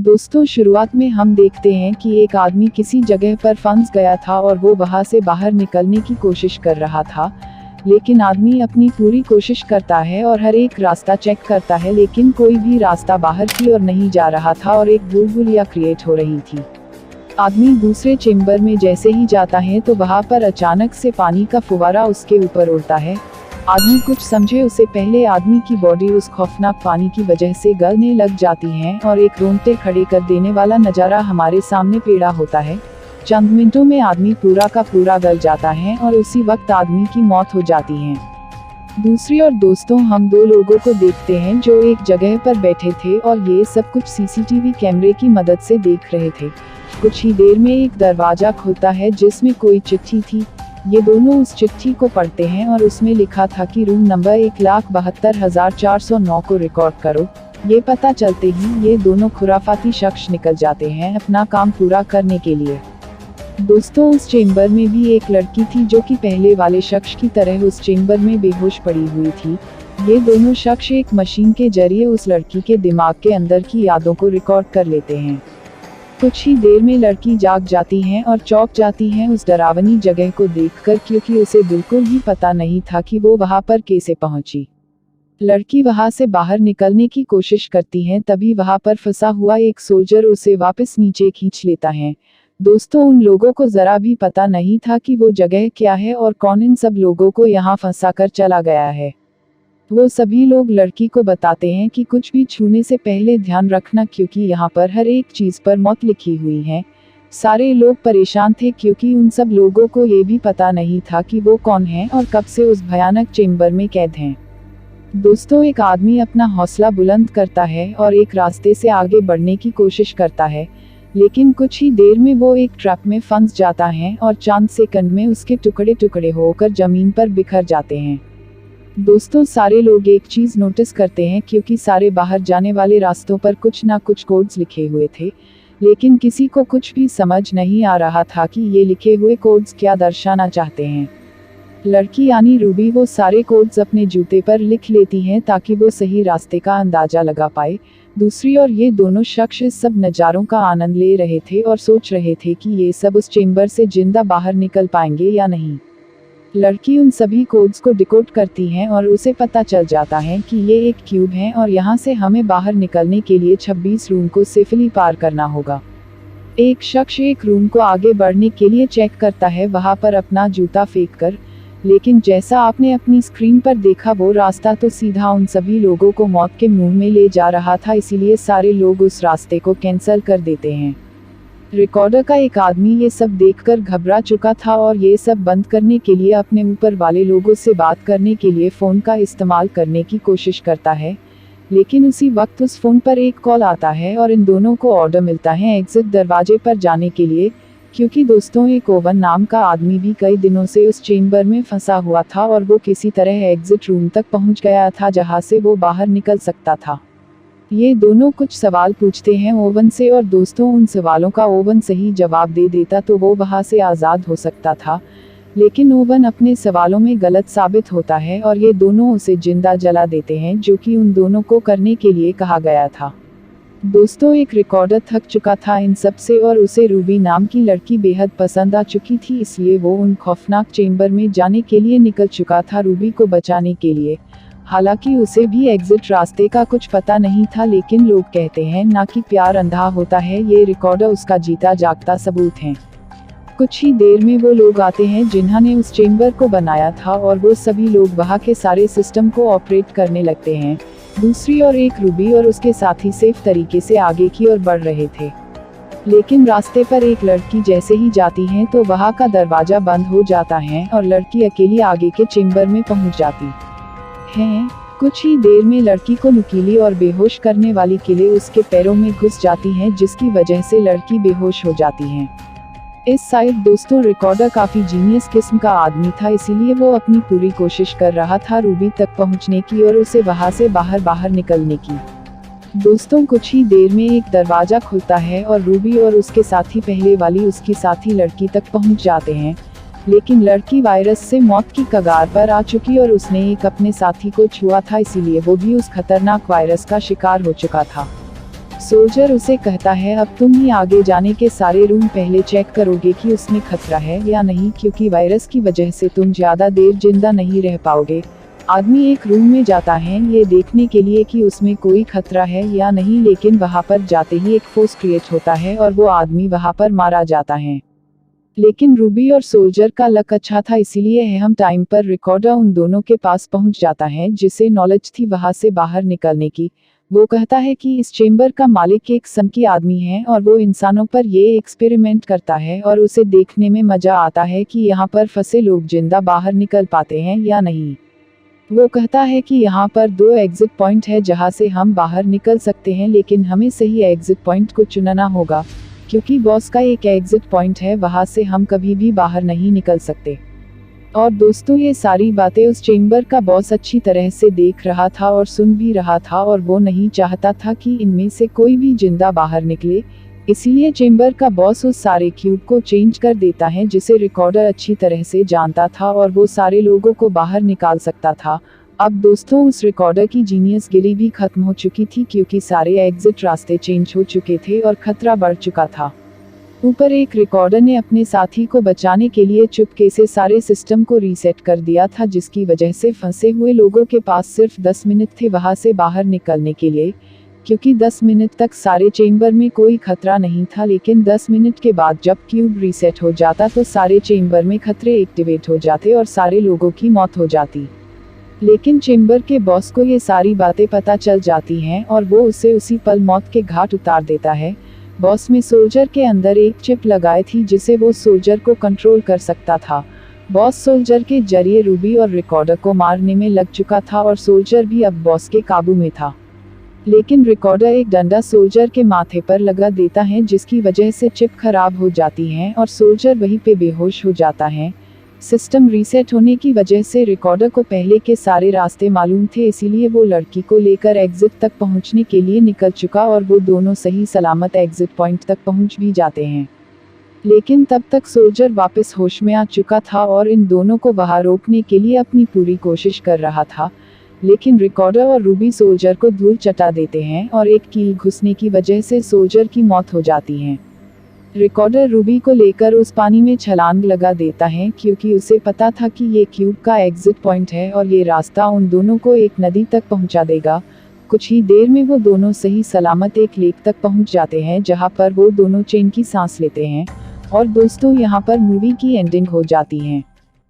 दोस्तों, शुरुआत में हम देखते हैं कि एक आदमी किसी जगह पर फंस गया था और वो वहां से बाहर निकलने की कोशिश कर रहा था। लेकिन आदमी अपनी पूरी कोशिश करता है और हर एक रास्ता चेक करता है, लेकिन कोई भी रास्ता बाहर की ओर नहीं जा रहा था और एक बुलबुलिया क्रिएट हो रही थी। आदमी दूसरे चेंबर में जैसे ही जाता है तो वहां पर अचानक से पानी का फुवारा उसके ऊपर उड़ता है। आदमी कुछ समझे उससे पहले आदमी की बॉडी उस खौफनाक पानी की वजह से गलने लग जाती है और एक रोंगटे खड़े कर देने वाला नज़ारा हमारे सामने पेड़ा होता है। चंद मिनटों में आदमी पूरा का पूरा गल जाता है और उसी वक्त आदमी की मौत हो जाती है। दूसरी ओर दोस्तों, हम दो लोगों को देखते हैं जो एक जगह पर बैठे थे और ये सब कुछ सीसीटीवी कैमरे की मदद से देख रहे थे। कुछ ही देर में एक दरवाजा खुलता है जिसमें कोई चिट्ठी थी। ये दोनों उस चिट्ठी को पढ़ते हैं और उसमें लिखा था कि रूम नंबर 1,72,409 को रिकॉर्ड करो। ये पता चलते ही ये दोनों खुराफाती शख्स निकल जाते हैं अपना काम पूरा करने के लिए। दोस्तों, उस चेंबर में भी एक लड़की थी जो कि पहले वाले शख्स की तरह उस चेंबर में बेहोश पड़ी हुई थी। ये दोनों शख्स एक मशीन के जरिए उस लड़की के दिमाग के अंदर की यादों को रिकॉर्ड कर लेते हैं। कुछ ही देर में लड़की जाग जाती है और चौंक जाती है उस डरावनी जगह को देखकर, क्योंकि उसे बिल्कुल भी पता नहीं था कि वो वहां पर कैसे पहुंची। लड़की वहां से बाहर निकलने की कोशिश करती है, तभी वहां पर फंसा हुआ एक सोल्जर उसे वापस नीचे खींच लेता है। दोस्तों, उन लोगों को जरा भी पता नहीं था कि वो जगह क्या है और कौन इन सब लोगों को यहाँ फंसा कर चला गया है। वो सभी लोग लड़की को बताते हैं कि कुछ भी छूने से पहले ध्यान रखना, क्योंकि यहाँ पर हर एक चीज़ पर मौत लिखी हुई है। सारे लोग परेशान थे क्योंकि उन सब लोगों को ये भी पता नहीं था कि वो कौन है और कब से उस भयानक चेंबर में कैद हैं। दोस्तों, एक आदमी अपना हौसला बुलंद करता है और एक रास्ते से आगे बढ़ने की कोशिश करता है, लेकिन कुछ ही देर में वो एक ट्रैप में फंस जाता है और चंद सेकंड में उसके टुकड़े टुकड़े होकर जमीन पर बिखर जाते हैं। दोस्तों, सारे लोग एक चीज नोटिस करते हैं, क्योंकि सारे बाहर जाने वाले रास्तों पर कुछ ना कुछ कोड्स लिखे हुए थे, लेकिन किसी को कुछ भी समझ नहीं आ रहा था कि ये लिखे हुए कोड्स क्या दर्शाना चाहते हैं। लड़की यानी रूबी वो सारे कोड्स अपने जूते पर लिख लेती हैं ताकि वो सही रास्ते का अंदाजा लगा पाए। दूसरी ओर ये दोनों शख्स इस सब नज़ारों का आनंद ले रहे थे और सोच रहे थे कि ये सब उस चेंबर से जिंदा बाहर निकल पाएंगे या नहीं। लड़की उन सभी कोड्स को डिकोड करती है और उसे पता चल जाता है कि ये एक क्यूब है और यहाँ से हमें बाहर निकलने के लिए 26 रूम को सेफली पार करना होगा। एक शख्स एक रूम को आगे बढ़ने के लिए चेक करता है वहाँ पर अपना जूता फेंक कर, लेकिन जैसा आपने अपनी स्क्रीन पर देखा वो रास्ता तो सीधा उन सभी लोगों को मौत के मुंह में ले जा रहा था, इसीलिए सारे लोग उस रास्ते को कैंसिल कर देते हैं। रिकॉर्डर का एक आदमी ये सब देखकर घबरा चुका था और ये सब बंद करने के लिए अपने ऊपर वाले लोगों से बात करने के लिए फ़ोन का इस्तेमाल करने की कोशिश करता है, लेकिन उसी वक्त उस फ़ोन पर एक कॉल आता है और इन दोनों को ऑर्डर मिलता है एग्जिट दरवाजे पर जाने के लिए, क्योंकि दोस्तों एक ओवन नाम का आदमी भी कई दिनों से उस चेंबर में फंसा हुआ था और वो किसी तरह एग्जिट रूम तक पहुंच गया था जहां से वो बाहर निकल सकता था। ये दोनों कुछ सवाल पूछते हैं ओवन से और दोस्तों उन सवालों का ओवन सही जवाब दे देता तो वो वहां से आज़ाद हो सकता था, लेकिन ओवन अपने सवालों में गलत साबित होता है और ये दोनों उसे जिंदा जला देते हैं, जो कि उन दोनों को करने के लिए कहा गया था। दोस्तों, एक रिकॉर्डर थक चुका था इन सब से और उसे रूबी नाम की लड़की बेहद पसंद आ चुकी थी, इसलिए वो उन खौफनाक चेंबर में जाने के लिए निकल चुका था रूबी को बचाने के लिए। हालांकि उसे भी एग्जिट रास्ते का कुछ पता नहीं था, लेकिन लोग कहते हैं ना कि प्यार अंधा होता है, ये रिकॉर्डर उसका जीता जागता सबूत है। कुछ ही देर में वो लोग आते हैं जिन्होंने उस चेंबर को बनाया था और वो सभी लोग वहाँ के सारे सिस्टम को ऑपरेट करने लगते हैं। दूसरी ओर एक रूबी और उसके साथी सेफ तरीके से आगे की ओर बढ़ रहे थे, लेकिन रास्ते पर एक लड़की जैसे ही जाती है तो वहाँ का दरवाजा बंद हो जाता है और लड़की अकेली आगे के चेंबर में पहुँच जाती है। कुछ ही देर में लड़की को नुकीली और बेहोश करने वाली किले उसके पैरों में घुस जाती हैं, जिसकी वजह से लड़की बेहोश हो जाती है। इस साइड दोस्तों रिकॉर्डर काफी जीनियस किस्म का आदमी था, इसीलिए वो अपनी पूरी कोशिश कर रहा था रूबी तक पहुंचने की और उसे वहां से बाहर निकलने की। दोस्तों, कुछ ही देर में एक दरवाजा खुलता है और रूबी और उसके साथी पहले वाली उसकी साथी लड़की तक पहुंच जाते हैं, लेकिन लड़की वायरस से मौत की कगार पर आ चुकी और उसने एक अपने साथी को छुआ था, इसीलिए वो भी उस खतरनाक वायरस का शिकार हो चुका था। सोल्जर उसे कहता है अब तुम ही आगे जाने के सारे रूम पहले चेक करोगे कि उसमें खतरा है या नहीं, क्योंकि वायरस की वजह से तुम ज्यादा देर जिंदा नहीं रह पाओगे। आदमी एक रूम में जाता है ये देखने के लिए कि उसमें कोई खतरा है या नहीं, लेकिन वहां पर जाते ही एक फोर्स क्रिएट होता है और वो आदमी वहां पर मारा जाता है। लेकिन रूबी और सोल्जर का लक अच्छा था, इसीलिए हम टाइम पर रिकॉर्डर उन दोनों के पास पहुंच जाता है जिसे नॉलेज थी वहां से बाहर निकलने की। वो कहता है कि इस चेंबर का मालिक एक सनकी आदमी है और वो इंसानों पर ये एक्सपेरिमेंट करता है और उसे देखने में मजा आता है कि यहाँ पर फंसे लोग जिंदा बाहर निकल पाते हैं या नहीं। वो कहता है कि यहाँ पर 2 एग्जिट पॉइंट है जहाँ से हम बाहर निकल सकते हैं, लेकिन हमें सही एग्जिट पॉइंट को चुनना होगा, क्योंकि बॉस का एक एग्जिट पॉइंट है वहाँ से हम कभी भी बाहर नहीं निकल सकते। और दोस्तों ये सारी बातें उस चेंबर का बॉस अच्छी तरह से देख रहा था और सुन भी रहा था, और वो नहीं चाहता था कि इनमें से कोई भी जिंदा बाहर निकले। इसीलिए चेंबर का बॉस उस सारे क्यूब को चेंज कर देता है जिसे रिकॉर्डर अच्छी तरह से जानता था और वो सारे लोगों को बाहर निकाल सकता था। अब दोस्तों उस रिकॉर्डर की जीनियस गिरी भी खत्म हो चुकी थी, क्योंकि सारे एग्जिट रास्ते चेंज हो चुके थे और खतरा बढ़ चुका था। ऊपर एक रिकॉर्डर ने अपने साथी को बचाने के लिए चुपके से सारे सिस्टम को रीसेट कर दिया था, जिसकी वजह से फंसे हुए लोगों के पास सिर्फ 10 मिनट थे वहां से बाहर निकलने के लिए, क्योंकि 10 मिनट तक सारे चेंबर में कोई खतरा नहीं था। लेकिन 10 मिनट के बाद जब क्यूब रीसेट हो जाता तो सारे चेंबर में खतरे एक्टिवेट हो जाते और सारे लोगों की मौत हो जाती। लेकिन चेंबर के बॉस को ये सारी बातें पता चल जाती हैं और वो उसे उसी पल मौत के घाट उतार देता है। बॉस में सोल्जर के अंदर एक चिप लगाई थी जिसे वो सोल्जर को कंट्रोल कर सकता था। बॉस सोल्जर के जरिए रूबी और रिकॉर्डर को मारने में लग चुका था और सोल्जर भी अब बॉस के काबू में था। लेकिन रिकॉर्डर एक डंडा सोल्जर के माथे पर लगा देता है, जिसकी वजह से चिप खराब हो जाती है और सोल्जर वहीं पे बेहोश हो जाता है। सिस्टम रीसेट होने की वजह से रिकॉर्डर को पहले के सारे रास्ते मालूम थे, इसीलिए वो लड़की को लेकर एग्जिट तक पहुंचने के लिए निकल चुका और वो दोनों सही सलामत एग्जिट पॉइंट तक पहुंच भी जाते हैं। लेकिन तब तक सोल्जर वापस होश में आ चुका था और इन दोनों को वहां रोकने के लिए अपनी पूरी कोशिश कर रहा था। लेकिन रिकॉर्डर और रूबी सोल्जर को धूल चटा देते हैं और एक कील घुसने की वजह से सोल्जर की मौत हो जाती है। रिकॉर्डर रूबी को लेकर उस पानी में छलांग लगा देता है, क्योंकि उसे पता था कि ये क्यूब का एग्जिट पॉइंट है और ये रास्ता उन दोनों को एक नदी तक पहुंचा देगा। कुछ ही देर में वो दोनों सही सलामत एक लेक तक पहुंच जाते हैं, जहां पर वो दोनों चैन की सांस लेते हैं। और दोस्तों यहाँ पर मूवी की एंडिंग हो जाती है।